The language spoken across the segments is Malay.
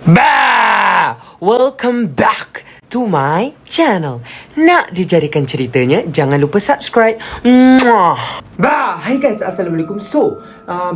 Bah! Welcome back to my channel. Nak dijadikan ceritanya? Jangan lupa subscribe. Mwah. Bah! Hai guys, Assalamualaikum. So,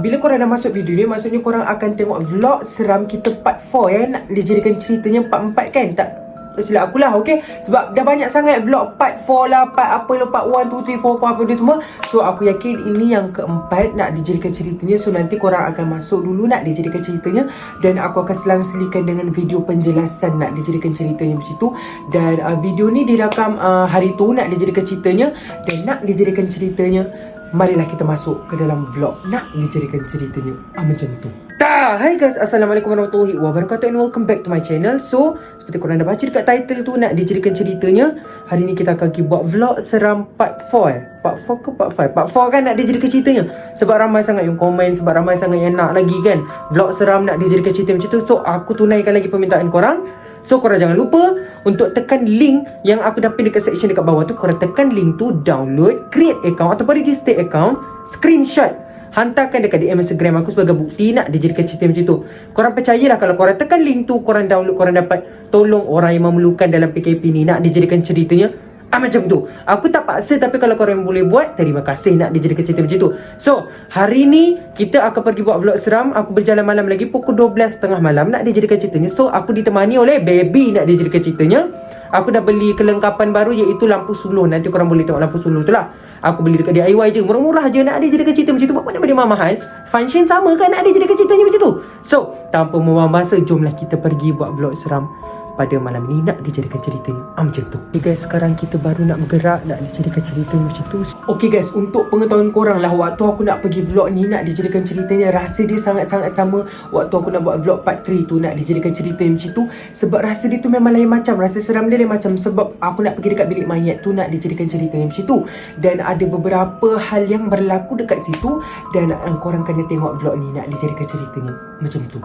bila korang dah masuk video ni, maksudnya korang akan tengok vlog seram kita part 4 ya. Nak dijadikan ceritanya part 4 kan? Tak silap akulah, okay? Sebab dah banyak sangat vlog part 4 lah, part apa lah, part 1, 2, 3, 4, 5 apa dia semua. So aku yakin ini yang keempat nak dijadikan ceritanya. So nanti korang akan masuk dulu nak dijadikan ceritanya, dan aku akan selang-selikan dengan video penjelasan nak dijadikan ceritanya macam tu. Dan video ni dirakam hari tu nak dijadikan ceritanya. Dan nak dijadikan ceritanya, marilah kita masuk ke dalam vlog nak dijadikan ceritanya macam tu. Hai guys, Assalamualaikum warahmatullahi wabarakatuh, and welcome back to my channel. So, seperti korang dah baca dekat title tu, nak dijadikan ceritanya, hari ni kita akan pergi buat vlog seram part 4 Part 4 ke part 5? Part 4 kan nak dijadikan ceritanya. Sebab ramai sangat yang komen, sebab ramai sangat yang nak lagi kan vlog seram nak dijadikan cerita macam tu. So, aku tunaikan lagi permintaan korang. So, korang jangan lupa untuk tekan link yang aku dah pin dekat section dekat bawah tu. Korang tekan link tu, download, create account ataupun register account, screenshot, hantarkan dekat DM Instagram aku sebagai bukti nak dijadikan cerita macam tu. Korang percayalah, kalau korang tekan link tu, korang download, korang dapat tolong orang yang memerlukan dalam PKP ni nak dijadikan ceritanya macam tu. Aku tak paksa, tapi kalau korang boleh buat, terima kasih nak dijadikan cerita macam tu. So, hari ni kita akan pergi buat vlog seram. Aku berjalan malam lagi pukul 12.30 malam nak dijadikan ceritanya. So, aku ditemani oleh baby nak dijadikan ceritanya. Aku dah beli kelengkapan baru, iaitu lampu suluh. Nanti korang boleh tengok lampu suluh tu lah. Aku beli dekat DIY je, murah-murah je nak dijadikan cerita macam tu. Buat mana benda mahal, function sama kan nak dijadikan ceritanya macam tu. So, tanpa membuang masa, jomlah kita pergi buat vlog seram pada malam ni nak dijadikan ceritanya macam tu. Okay guys, sekarang kita baru nak bergerak nak dijadikan ceritanya macam tu. Okay guys, untuk pengetahuan korang lah, waktu aku nak pergi vlog ni nak dijadikan ceritanya, rasa dia sangat-sangat sama waktu aku nak buat vlog part 3 tu nak dijadikan ceritanya macam tu. Sebab rasa dia tu memang lain macam, rasa seram dia lain macam. Sebab aku nak pergi dekat bilik mayat tu nak dijadikan ceritanya macam tu. Dan ada beberapa hal yang berlaku dekat situ. Dan korang kena tengok vlog ni nak dijadikan ceritanya macam tu.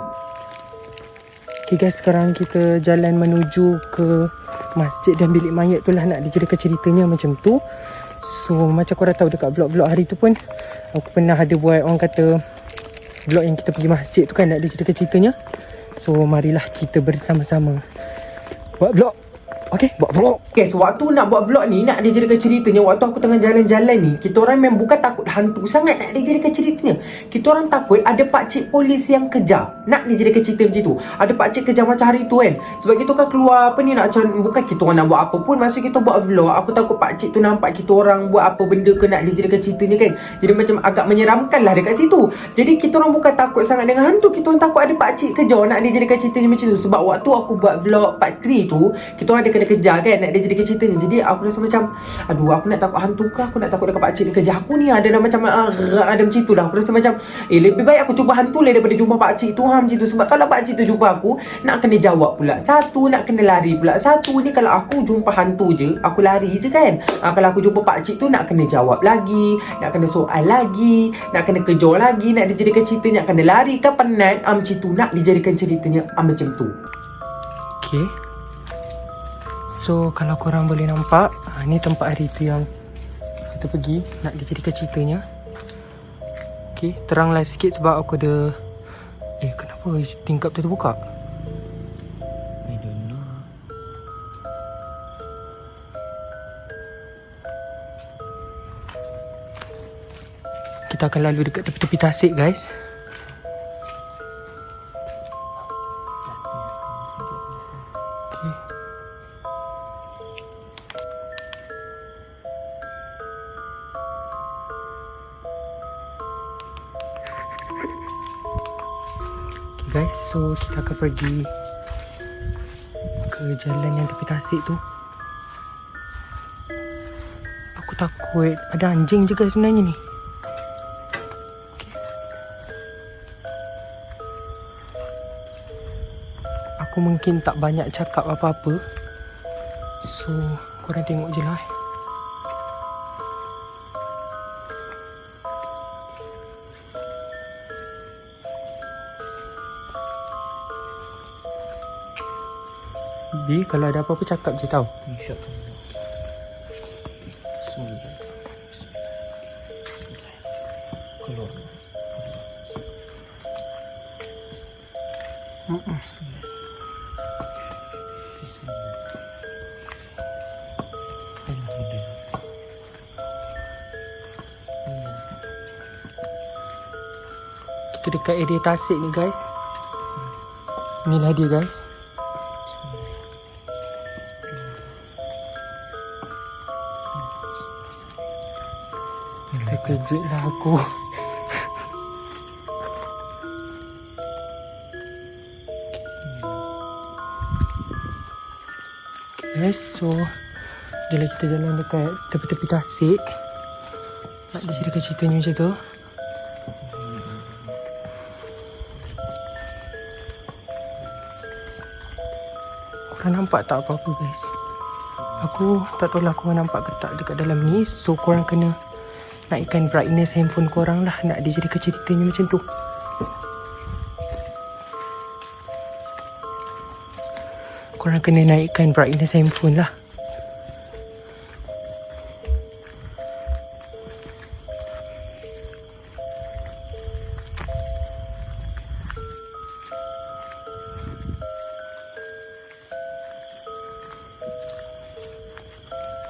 Okay guys, sekarang kita jalan menuju ke masjid dan bilik mayat tu lah nak dijadikan ceritanya macam tu. So, macam korang tahu dekat vlog-vlog hari tu pun, aku pernah ada buat, orang kata, vlog yang kita pergi masjid tu kan nak dijadikan ceritanya. So, marilah kita bersama-sama buat vlog. Okay, buat vlog. Okay, so waktu nak buat vlog ni nak dijadikan ceritanya, waktu aku tengah jalan-jalan ni, kita orang memang bukan takut hantu sangat nak dijadikan ceritanya. Kita orang takut ada pakcik polis yang kejar nak dijadikan cerita macam tu. Ada pakcik kejar macam hari tu kan. Sebab kita kan keluar apa ni, nak bukan kita orang nak buat apa pun, maksud kita buat vlog. Aku takut pakcik tu nampak kita orang buat apa benda ke nak dijadikan ceritanya kan. Jadi macam agak menyeramkan lah dekat situ. Jadi kita orang bukan takut sangat dengan hantu, kita orang takut ada pakcik kejar nak dijadikan ceritanya macam tu. Sebab waktu aku buat vlog part 3 tu, kita orang ada kena kejar kan nak dijadikan ceritanya. Jadi aku rasa macam, aduh, aku nak takut hantu ke, aku nak takut dekat pakcik dia kejar aku ni, ada dah macam ada macam tu dah. Aku rasa macam lebih baik aku cuba hantu lah daripada jumpa pakcik tu macam tu. Sebab kalau pakcik tu jumpa aku, nak kena jawab pula satu, nak kena lari pula satu. Ni kalau aku jumpa hantu je, aku lari je kan. Kalau aku jumpa pakcik tu, nak kena jawab lagi, nak kena soal lagi, nak kena kejar lagi, nak dijadikan ceritanya, nak kena lari kan, penat macam tu nak dijadikan ceritanya macam tu. Okay, so kalau korang boleh nampak, ni tempat hari tu yang kita pergi nak dijadikan ceritanya. Okay, teranglah sikit sebab aku ada kenapa tingkap tu terbuka? I don't know. Kita akan lalu dekat tepi-tepi tasik guys. Okay. Guys, so kita akan pergi ke jalan yang tepi tasik tu. Aku takut ada anjing je guys sebenarnya ni. Okay. Aku mungkin tak banyak cakap apa-apa, so korang tengok je lah. Bi, kalau ada apa-apa cakap je tau. InsyaAllah. Bismillah. Keluar. dekat area Tasik ni guys. Inilah dia guys. Terkejut lah aku. Guys, so jom kita jalan dekat tepi-tepi Tasik. Nak diceritakan ceritanya macam tu. Korang nampak tak apa-apa guys? Aku tak tahu lah korang nampak ke tak dekat dalam ni. So korang kena naikkan brightness handphone korang lah. Nak dijadikan ceritanya macam tu. Korang kena naikkan brightness handphone lah.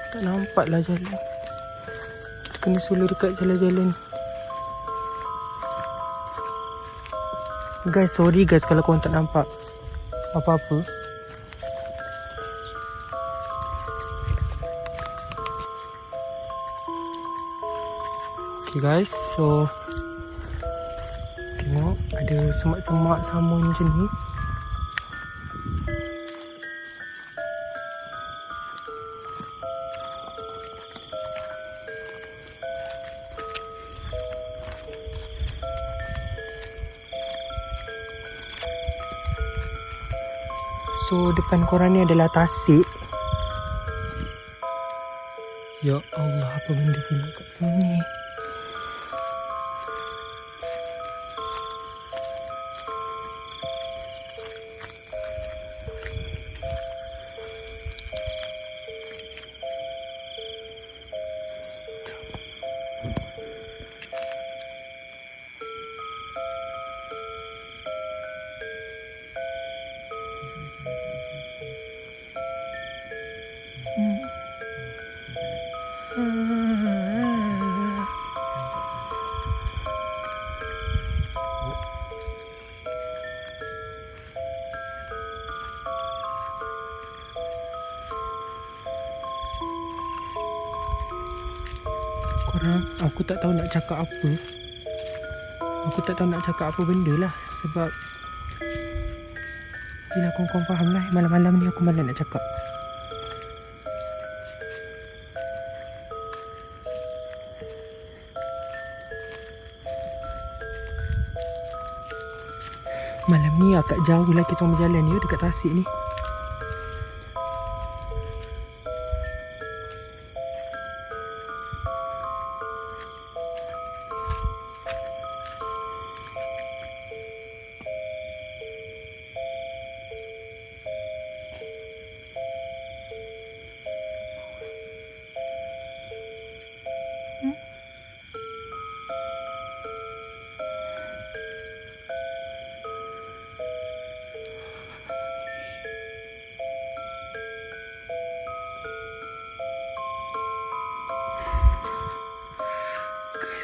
Tak nampak lah jalan. Kita kena solo dekat jalan-jalan. Guys, sorry guys kalau korang tak nampak apa-apa. Okay guys, so tengok ada semak-semak sama macam ni. So depan korang ni adalah Tasik. Ya Allah, apa benda pula kat sini? Korang, aku tak tahu nak cakap apa. Aku tak tahu nak cakap apa benda lah. Sebab bila korang faham lah, malam-malam ni aku malas nak cakap. Malam ni agak jauh lah kita orang berjalan ya dekat Tasik ni.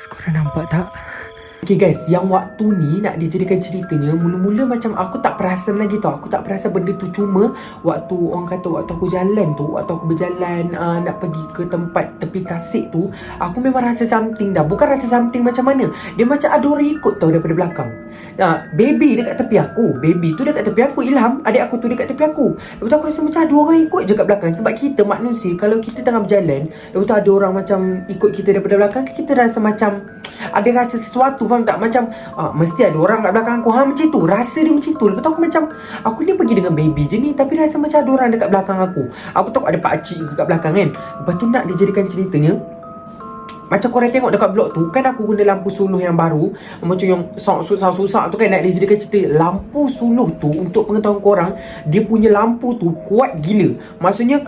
Korang nampak tak? Okay guys, yang waktu ni nak dijadikan ceritanya, mula-mula macam aku tak perasan lagi tau. Aku tak perasan benda tu. Cuma waktu orang kata waktu aku jalan tu, waktu aku berjalan nak pergi ke tempat tepi Tasik tu, aku memang rasa something dah. Bukan rasa something macam mana, dia macam ada orang ikut tau daripada belakang. Baby dekat tepi aku. Baby tu dekat tepi aku. Ilham, adik aku tu dekat tepi aku. Lepas tu aku rasa macam ada orang ikut je kat belakang. Sebab kita manusia, kalau kita tengah berjalan, lepas tu ada orang macam ikut kita daripada belakang, kita rasa macam ada rasa sesuatu, faham tak? Macam mesti ada orang kat belakang aku. Macam tu, rasa dia macam tu. Lepas tu aku macam, aku ni pergi dengan baby je ni, tapi rasa macam ada orang dekat belakang aku. Aku tahu ada pakcik ke kat belakang kan. Lepas tu nak dijadikan ceritanya, macam korang tengok dekat blog tu, kan aku guna lampu suluh yang baru, macam yang susah-susah tu kan. Nak dijadikan cerita, lampu suluh tu untuk pengetahuan korang, dia punya lampu tu kuat gila. Maksudnya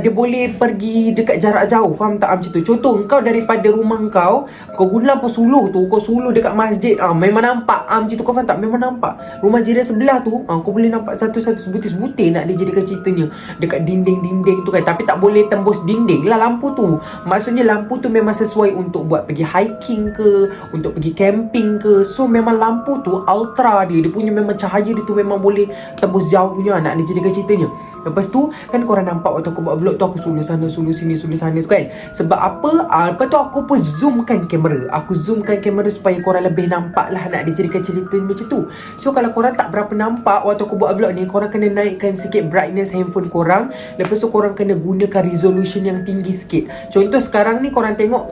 dia boleh pergi dekat jarak jauh, faham tak? Macam tu. Contoh, kau daripada rumah kau guna lampu suluh tu, kau suluh dekat masjid, memang nampak. Macam tu, kau faham tak? Memang nampak. Rumah jiran sebelah tu, kau boleh nampak satu-satu sebutir-sebutir. Nak dijadikan ceritanya dekat dinding-dinding tu kan. Tapi tak boleh tembus dinding lah lampu tu. Maksudnya lampu tu memang sesuai sesuai untuk buat pergi hiking ke, untuk pergi camping ke. So memang lampu tu ultra dia punya memang cahaya dia tu memang boleh tembus jauh punya. Nak dijadikan ceritanya. Lepas tu kan korang nampak waktu aku buat vlog tu, aku suluh sana suluh sini suluh sana tu kan. Sebab apa? Lepas tu aku pun zoomkan kamera. Aku zoomkan kamera supaya korang lebih nampak lah nak dijadikan cerita macam tu. So kalau korang tak berapa nampak waktu aku buat vlog ni, korang kena naikkan sikit brightness handphone korang. Lepas tu korang kena gunakan resolution yang tinggi sikit. Contoh sekarang ni korang tengok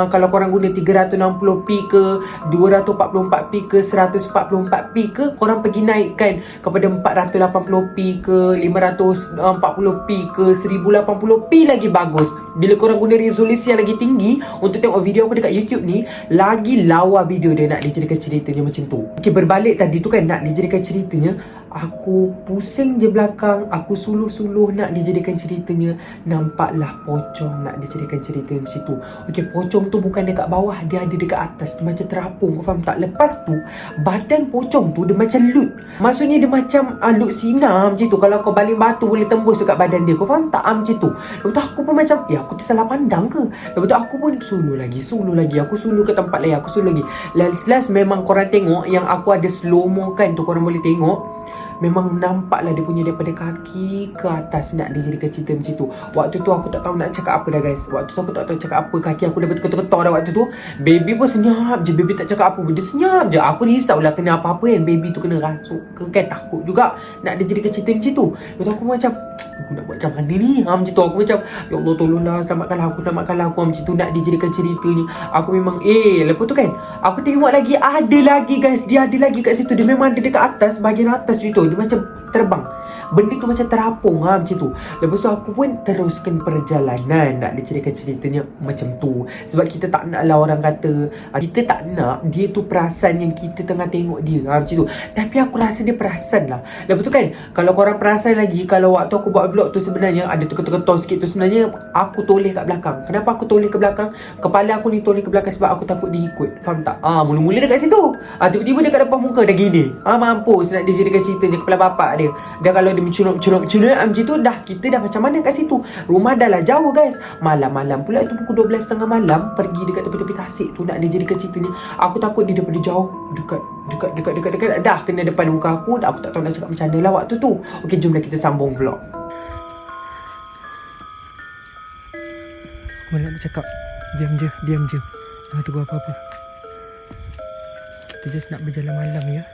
kalau korang guna 360p ke, 244p ke, 144p ke, korang pergi naikkan kepada 480p ke, 540p ke, 1080p lagi bagus. Bila korang guna resolusi yang lagi tinggi untuk tengok video aku dekat YouTube ni, lagi lawa video dia nak dijadikan ceritanya macam tu. Okay, berbalik tadi tu kan, nak dijadikan ceritanya aku pusing je belakang, aku suluh-suluh nak dijadikan ceritanya, nampaklah pocong nak dijadikan cerita macam tu. Okey, pocong tu bukan dekat bawah, dia ada dekat atas, dia macam terapung, kau faham tak? Lepas tu badan pocong tu dia macam lut, maksudnya dia macam lut sinar macam tu. Kalau kau baling batu boleh tembus dekat badan dia, kau faham tak? Macam tu. Lepas tu aku pun macam, aku tersalah pandang ke? Lepas tu aku pun suluh lagi, aku suluh ke tempat lain, aku suluh lagi. Last memang korang tengok yang aku ada slow mo kan tu, korang boleh tengok memang nampaklah dia punya daripada kaki ke atas nak dijadikan cerita macam tu. Waktu tu aku tak tahu nak cakap apa dah guys. Waktu tu aku tak tahu cakap apa. Kaki aku dah berketuk-ketuk dah waktu tu. Baby pun senyap je. Baby tak cakap apa pun, dia senyap je. Aku risaulah kena apa-apa kan, baby tu kena rasuk ke kan. Takut juga nak dijadikan cerita macam tu. Lepas tu aku macam, aku nak buat macam mana ni? Macam tu aku macam, ya Allah tolonglah, selamatkanlah aku macam tu nak dijadikan cerita ni. Aku memang lepas tu kan aku tengok lagi, ada lagi guys, dia ada lagi kat situ. Dia memang ada dekat atas, bahagian atas tu. Dia macam terbang, benda tu macam terapung macam tu. Lepas tu aku pun teruskan perjalanan nak dijadikan ceritanya macam tu. Sebab kita tak nak lah orang kata, kita tak nak dia tu perasan yang kita tengah tengok dia macam tu. Tapi aku rasa dia perasan lah. Lepas tu kan, kalau korang perasan lagi, kalau waktu aku buat vlog tu sebenarnya ada ketuk-ketuk sikit tu, sebenarnya aku toleh kat belakang. Kenapa aku toleh ke belakang? Kepala aku ni toleh ke belakang sebab aku takut dia ikut. Faham tak? Mula-mula dekat situ, tiba-tiba dekat depan muka dah gini. Mampus nak dijadikan ceritanya kepala bapak dia. Dah kalau dia menculuk macam tu, dah kita dah macam mana kat situ. Rumah dah lah jauh guys. Malam-malam pula itu pukul 12.30 malam, pergi dekat tepi-tepi tasik tu nak dijadikan ceritanya. Aku takut dia daripada jauh dekat dah kena depan muka aku. Aku tak tahu nak cakap macam mana lah waktu tu. Okey, jomlah kita sambung vlog. Aku nak bercakap. Diam je. Jangan tegur apa-apa. Kita just nak berjalan malam ya.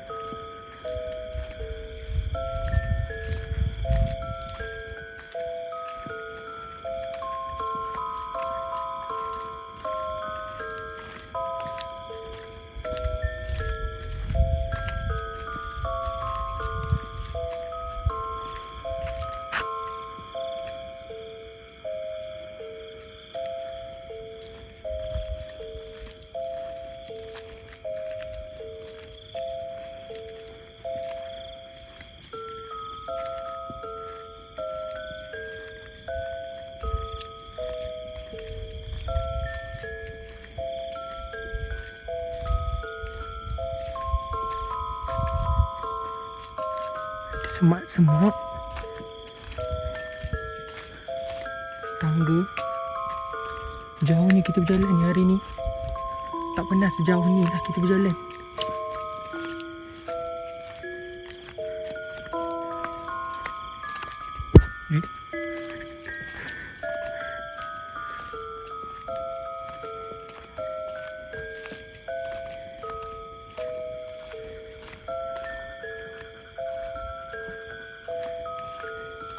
Semak-semak tangga. Jauh ni kita berjalan ni hari ni. Tak pernah sejauh ni lah kita berjalan.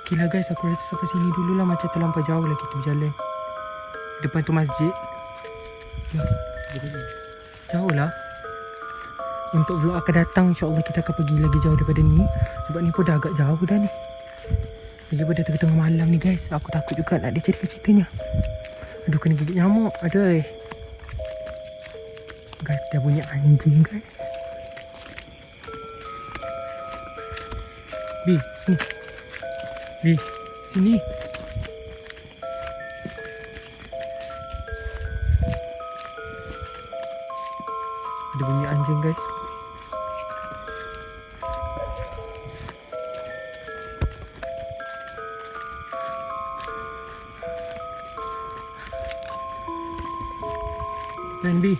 Okay lah guys, aku rasa sampai sini dulu lah. Macam terlampau jauh lah kita berjalan. Depan tu masjid. Jauh lah. Untuk vlog akan datang, insyaAllah kita akan pergi lagi jauh daripada ni. Sebab ni pun dah agak jauh dah ni. Lagi pada tengah-tengah malam ni guys. Aku takut juga nak dicerita ceritanya. Aduh, kena gigit nyamuk. Aduh. Guys, dah bunyi anjing guys. Bi, sini. Bi, sini. Ada bunyi anjing guys. Plan B.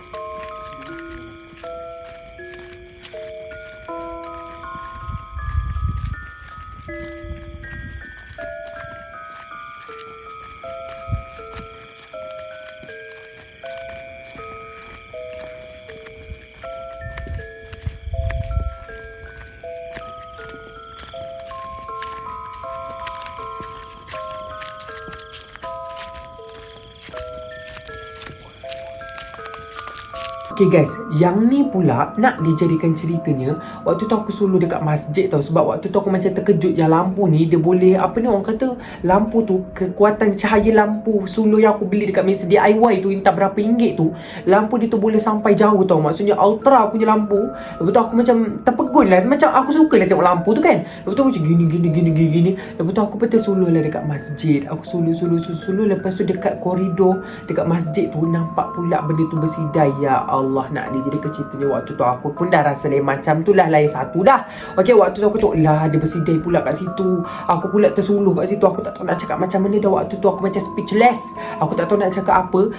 Okay guys, yang ni pula nak dijadikan ceritanya. Waktu tu aku solo dekat masjid tau. Sebab waktu tu aku macam terkejut yang lampu ni dia boleh, apa ni orang kata, lampu tu, kekuatan cahaya lampu solo yang aku beli dekat mesin DIY tu, entah berapa ringgit tu, lampu dia tu boleh sampai jauh tau. Maksudnya ultra punya lampu. Lepas tu aku macam terpegun lah. Macam aku suka lah tengok lampu tu kan. Lepas tu aku macam gini. Lepas tu aku betul solo lah dekat masjid. Aku solo. Lepas tu dekat koridor dekat masjid tu nampak pula benda tu bersidai. Ya Allah, nak dijadikan ceritanya. Waktu tu aku pun dah rasa lain macam tu lah, lain satu dah. Okay, waktu tu aku tengok lah dia bersidai pula kat situ. Aku pula tersuluh kat situ. Aku tak tahu nak cakap macam mana dah. Waktu tu aku macam speechless. Aku tak tahu nak cakap apa.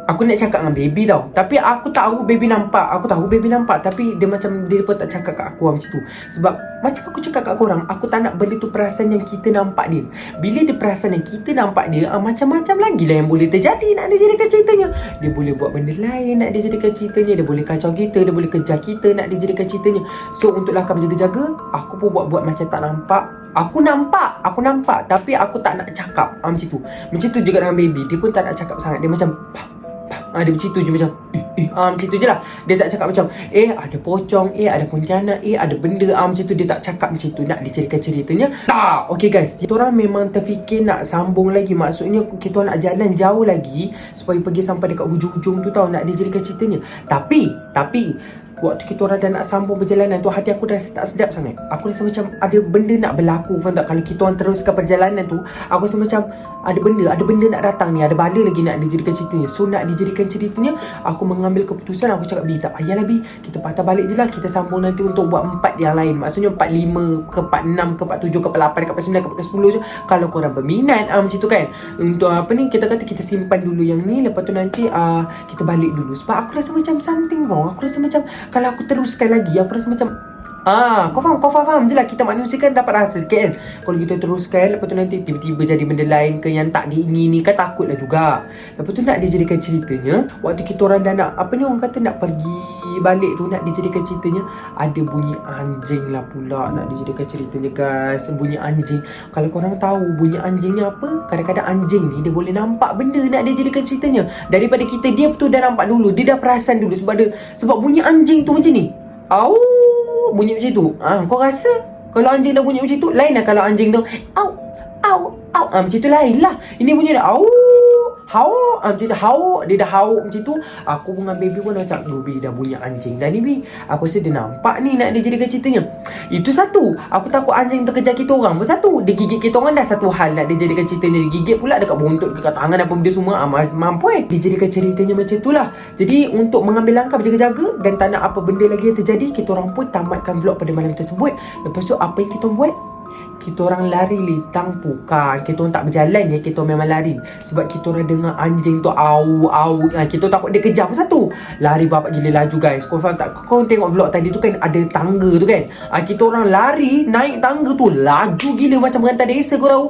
Aku nak cakap dengan baby tau. Tapi aku tahu baby nampak. Tapi dia macam, dia pun tak cakap kat aku macam tu. Sebab macam aku cakap kat korang, aku tak nak benda tu perasan yang kita nampak dia. Bila dia perasan yang kita nampak dia, macam-macam lagi lah yang boleh terjadi nak dijadikan ceritanya. Dia boleh buat benda lain nak dijadikan ceritanya. Dia boleh kacau kita, dia boleh kejar kita nak dijadikan ceritanya. So untuk langkah berjaga-jaga, aku pun buat macam tak nampak. Aku nampak tapi aku tak nak cakap. Macam tu. Macam tu juga dengan baby. Dia pun tak nak cakap sangat. Dia macam dia macam tu je, macam macam tu je lah. Dia tak cakap macam ada pocong, ada pontianak, ada benda, macam tu. Dia tak cakap macam tu. Nak dijadikan ceritanya tak. Okay guys, kita orang memang terfikir nak sambung lagi. Maksudnya kita orang nak jalan jauh lagi supaya pergi sampai dekat hujung-hujung tu tau, nak dijadikan ceritanya. Tapi waktu kita orang dah nak sambung perjalanan tu, hati aku dah tak sedap sangat. Aku rasa macam ada benda nak berlaku, faham tak? Kalau kita orang teruskan perjalanan tu, aku rasa macam ada benda nak datang ni. Ada bala lagi nak dijadikan ceritanya. So nak dijadikan ceritanya, aku mengambil keputusan. Aku cakap, Bi, tak payahlah Bi, kita patah balik je lah. Kita sambung nanti untuk buat 4 yang lain. Maksudnya 4, 5 ke 4, 6 ke 4, 7 ke 8 ke 4, 9 ke 10 je. Kalau korang berminat macam tu kan. Untuk apa ni, kita kata kita simpan dulu yang ni. Lepas tu nanti kita balik dulu. Sebab aku rasa macam something wrong. Aku rasa macam kalau aku teruskan lagi, aku rasa macam kau faham je lah. Kita manusia kan dapat rasa sikit kan. Kalau kita teruskan, lepas tu nanti tiba-tiba jadi benda lain ke yang tak diingini, kan takut lah juga. Lepas tu nak dijadikan ceritanya, waktu kita orang dah nak, apa ni orang kata, nak pergi balik tu, nak dijadikan ceritanya, ada bunyi anjing lah pula nak dijadikan ceritanya guys. Bunyi anjing. Kalau korang tahu bunyi anjing ni apa, kadang-kadang anjing ni dia boleh nampak benda nak dijadikan ceritanya. Daripada kita, dia betul dah nampak dulu, dia dah perasan dulu. Sebab bunyi anjing tu macam ni, bunyi macam tu. Kau rasa kalau anjing dah bunyi macam tu, lain lah kalau anjing tu macam tu, lain lah. Ini bunyi dah macam tu, dia dah hauk macam tu. Aku dengan baby pun macam, Baby dah bunyi anjing dah ni Bi. Aku rasa dia nampak ni nak dijadikan ceritanya. Itu satu. Aku takut anjing tu kejar kita orang pun satu. Dia gigit kita orang dah satu hal nak dijadikan ceritanya. Dia gigit pula dekat buntut, dekat tangan, apa benda semua. Mampu dijadikan ceritanya macam tu lah. Jadi untuk mengambil langkah berjaga-jaga dan tak nak apa benda lagi yang terjadi, kita orang pun tamatkan vlog pada malam tersebut. Lepas tu apa yang kita buat? Kita orang lari litang. Bukan, kita orang tak berjalan ya, kita orang memang lari. Sebab kita orang dengar anjing tu kita takut dia kejar pun satu. Lari bapak gila laju guys. Kau faham tak? Kau tengok vlog tadi tu kan, ada tangga tu kan. Kita orang lari naik tangga tu, laju gila macam berantai desa. Kau tahu,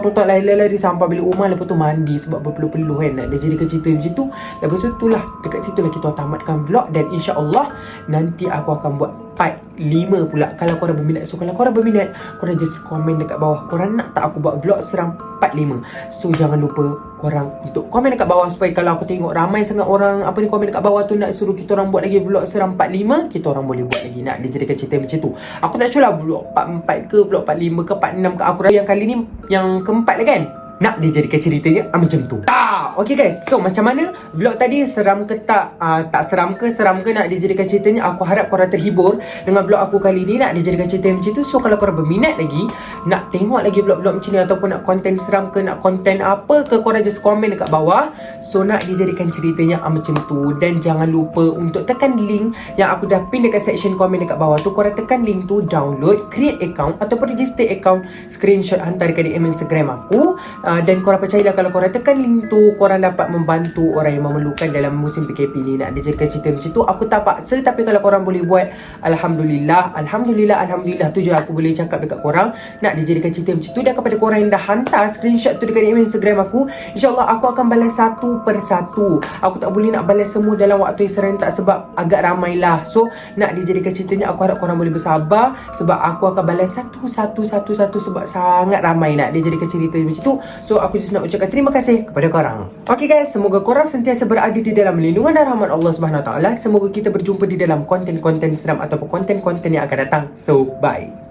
tutak lari sampai bilik rumah. Lepas tu mandi sebab berpeluh-peluh kan. Nak dia jadi cerita macam tu. Lepas tu itulah, dekat situ lah kita tamatkan vlog. Dan insya-Allah nanti aku akan buat part 5 pula kalau korang berminat. So kalau korang berminat, korang just komen dekat bawah, korang nak tak aku buat vlog seram part 5. So jangan lupa korang untuk komen dekat bawah, supaya kalau aku tengok ramai sangat orang komen dekat bawah tu nak suruh kita orang buat lagi vlog seram part 5, kita orang boleh buat lagi, nak dijadikan cerita macam tu. Aku tak sure lah vlog part 4 ke, vlog part 5 ke, part 6 ke. Aku rasa yang kali ni yang keempat lah kan, nak dijadikan ceritanya macam tu. Okay guys, so macam mana vlog tadi, seram ke tak? Tak seram ke, seram ke nak dijadikan ceritanya? Aku harap korang terhibur dengan vlog aku kali ni, nak dijadikan cerita macam tu. So kalau korang berminat lagi, nak tengok lagi vlog-vlog macam ni, ataupun nak konten seram ke, nak konten apa ke, korang just komen dekat bawah. So nak dijadikan ceritanya macam tu. Dan jangan lupa untuk tekan link yang aku dah pin dekat section komen dekat bawah tu. Korang tekan link tu, download, create account ataupun register account, screenshot hantar dekat DM Instagram aku. Dan korang percayalah kalau korang tekan link tu, korang dapat membantu orang yang memerlukan dalam musim PKP ni. Nak dijadikan cerita macam tu, aku tak paksa, tapi kalau korang boleh buat, Alhamdulillah. Alhamdulillah tu je aku boleh cakap dekat korang. Nak dijadikan cerita macam tu. Dan kepada korang yang dah hantar screenshot tu dekat Instagram aku, InsyaAllah aku akan balas satu per satu. Aku tak boleh nak balas semua dalam waktu yang serentak sebab agak ramai lah. So nak dijadikan ceritanya, aku harap korang boleh bersabar sebab aku akan balas satu sebab sangat ramai nak dijadikan cerita macam tu. So aku just nak ucapkan terima kasih kepada korang. Okay guys, semoga korang sentiasa berada di dalam lindungan dan rahmat Allah Subhanahu Wa Taala. Semoga kita berjumpa di dalam konten-konten seram ataupun konten-konten yang akan datang. So bye.